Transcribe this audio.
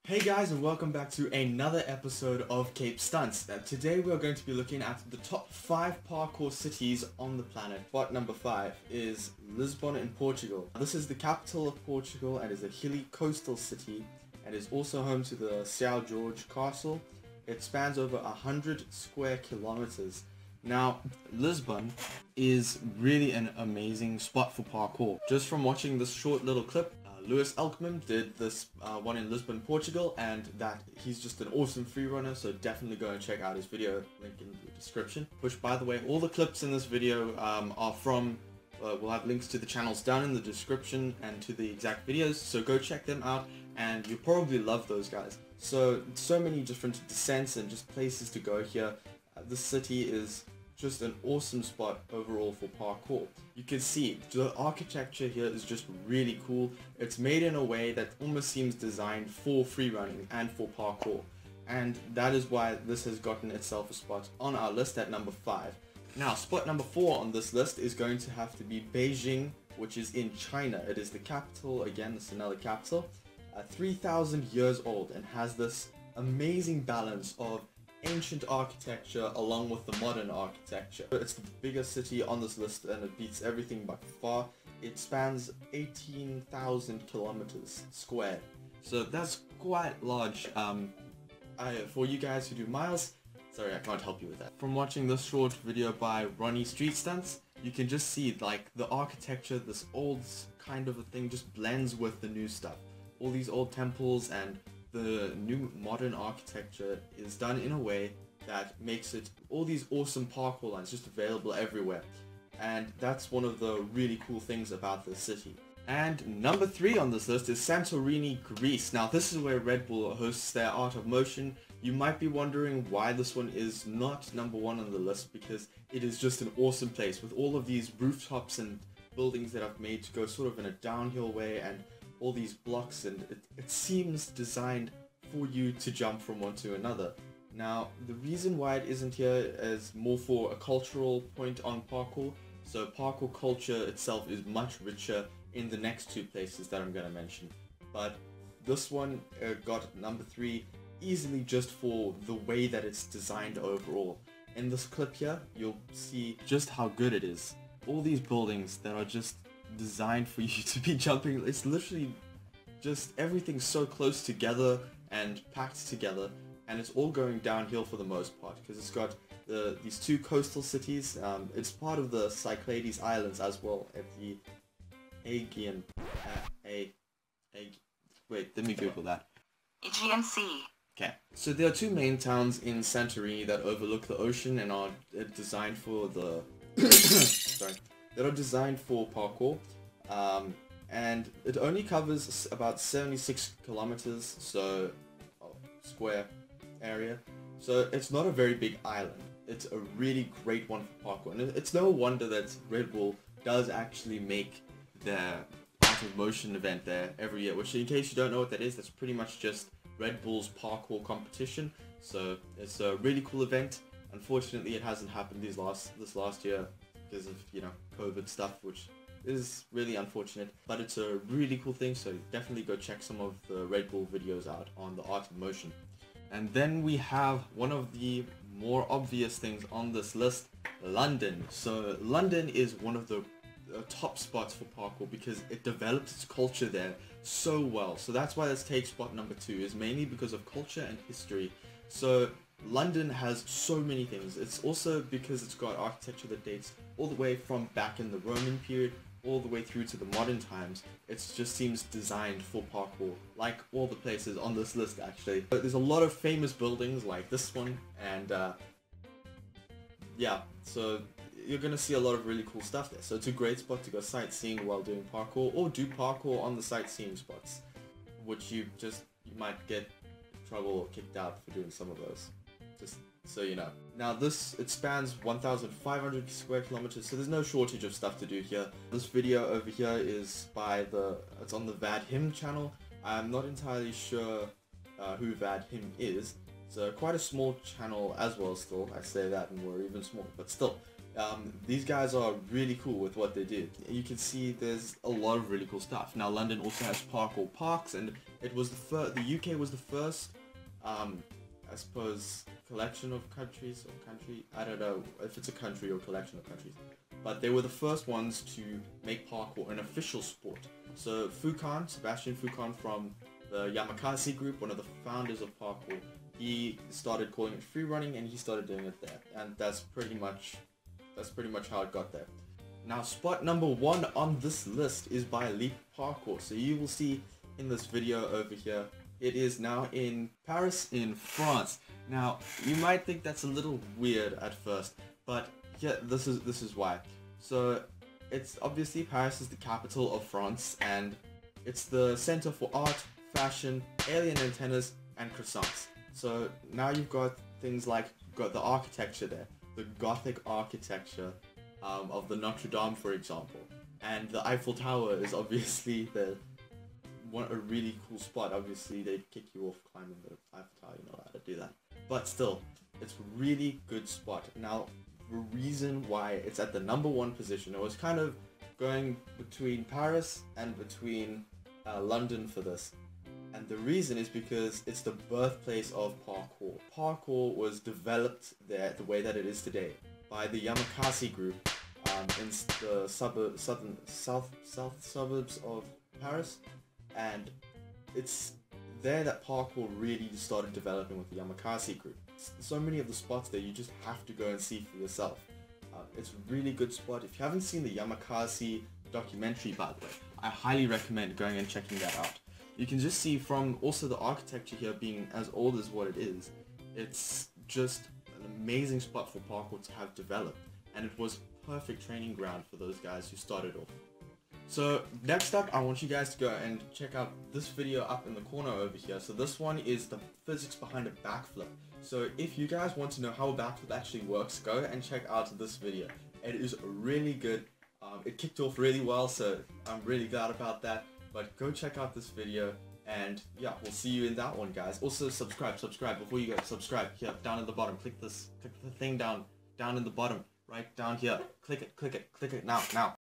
Hey guys, and welcome back to another episode of Cape Stunts. Today we are going to be looking at the top 5 parkour cities on the planet. Spot number 5 is Lisbon in Portugal. This is the capital of Portugal and is a hilly coastal city and is also home to the São Jorge Castle. It spans over 100 square kilometers. Now, Lisbon is really an amazing spot for parkour. Just from watching this short little clip, Lewis Elkman did this one in Lisbon, Portugal, and he's just an awesome freerunner, so definitely go and check out his video, link in the description. Which, by the way, all the clips in this video are from, we'll have links to the channels down in the description and to the exact videos, so go check them out, and you'll probably love those guys. So many different descents and just places to go here. This city is just an awesome spot overall for parkour. You can see the architecture here is just really cool. It's made in a way that almost seems designed for freerunning and for parkour, and that is why this has gotten itself a spot on our list at number 5. Now, spot number 4 on this list is going to have to be Beijing, which is in China. It is the capital, again, it's another capital, 3,000 years old, and has this amazing balance of ancient architecture along with the modern architecture. It's the biggest city on this list and it beats everything by far. It spans 18,000 kilometers square, so that's quite large. For you guys who do miles, sorry, I can't help you with that. From watching this short video by Ronnie Street Stunts, you can just see like the architecture, this old kind of a thing just blends with the new stuff. All these old temples and the new modern architecture is done in a way that makes it all these awesome parkour lines just available everywhere, and that's one of the really cool things about this city. And number 3 on this list is Santorini, Greece. Now, this is where Red Bull hosts their Art of Motion. You might be wondering why this one is not number 1 on the list, because it is just an awesome place with all of these rooftops and buildings that I've made to go sort of in a downhill way, and all these blocks, and it seems designed for you to jump from one to another. Now, the reason why it isn't here is more for a cultural point on parkour. So parkour culture itself is much richer in the next 2 places that I'm going to mention. But this one got number 3 easily just for the way that it's designed overall. In this clip here, you'll see just how good it is. All these buildings that are just designed for you to be jumping. It's literally just everything's so close together and packed together, and it's all going downhill for the most part because it's got these 2 coastal cities. It's part of the Cyclades Islands as well at the Aegean. Wait, let me Google that. Aegean Sea. Okay, so there are 2 main towns in Santorini that overlook the ocean and are designed for the sorry. that are designed for parkour, and it only covers about 76 kilometers, so square area, so it's not a very big island. It's a really great one for parkour, and it's no wonder that Red Bull does actually make their Art of Motion event there every year, which, in case you don't know what that is, that's pretty much just Red Bull's parkour competition. So it's a really cool event. Unfortunately, it hasn't happened this last year because of, you know, COVID stuff, which is really unfortunate, but it's a really cool thing, so definitely go check some of the Red Bull videos out on the Art of Motion. And then we have one of the more obvious things on this list, London. So London is one of the top spots for parkour because it develops its culture there so well. So that's why this takes spot number 2, is mainly because of culture and history. So London has so many things. It's also because it's got architecture that dates all the way from back in the Roman period all the way through to the modern times. It just seems designed for parkour, like all the places on this list actually. But there's a lot of famous buildings like this one, and yeah, so you're gonna see a lot of really cool stuff there. So it's a great spot to go sightseeing while doing parkour, or do parkour on the sightseeing spots, which you might get in trouble or kicked out for doing some of those. Just so you know. Now it spans 1,500 square kilometers, so there's no shortage of stuff to do here. This video over here is it's on the Vad Him channel. I'm not entirely sure who Vad Him is. It's quite a small channel as well still. I say that and we're even smaller, but still. These guys are really cool with what they do. You can see there's a lot of really cool stuff. Now London also has parkour parks, and it was the UK was the first, I suppose, collection of countries or country. I don't know if it's a country or collection of countries, but they were the first ones to make parkour an official sport. So Sebastian Foucan from the Yamakasi group, one of the founders of parkour, he started calling it freerunning, and he started doing it there, and that's pretty much how it got there. Now spot number 1 on this list is by Leap Parkour. So you will see in this video over here, it is now in Paris in France. Now you might think that's a little weird at first, but yeah, this is why. So it's obviously Paris is the capital of France, and it's the center for art, fashion, alien antennas, and croissants. So now you've got things like, got the architecture there, the Gothic architecture of the Notre Dame, for example, and the Eiffel Tower is obviously a really cool spot. Obviously they kick you off climbing the Eiffel Tower, you're not allowed to do that, but still, it's a really good spot. Now the reason why it's at the number 1 position, it was kind of going between Paris and between London for this. And the reason is because it's the birthplace of parkour. Parkour was developed there the way that it is today by the Yamakasi group in the south suburbs of Paris, and it's there that parkour really started developing with the Yamakasi group. So many of the spots there you just have to go and see for yourself. It's a really good spot. If you haven't seen the Yamakasi documentary, by the way, I highly recommend going and checking that out. You can just see from also the architecture here being as old as what it is, it's just an amazing spot for parkour to have developed, and it was perfect training ground for those guys who started off. So next up, I want you guys to go and check out this video up in the corner over here. So this one is the physics behind a backflip. So if you guys want to know how a backflip actually works, go and check out this video. It is really good. It kicked off really well, so I'm really glad about that. But go check out this video, and yeah, we'll see you in that one, guys. Also subscribe before you go. Subscribe here down at the bottom. Click the thing down in the bottom, right down here. Click it now.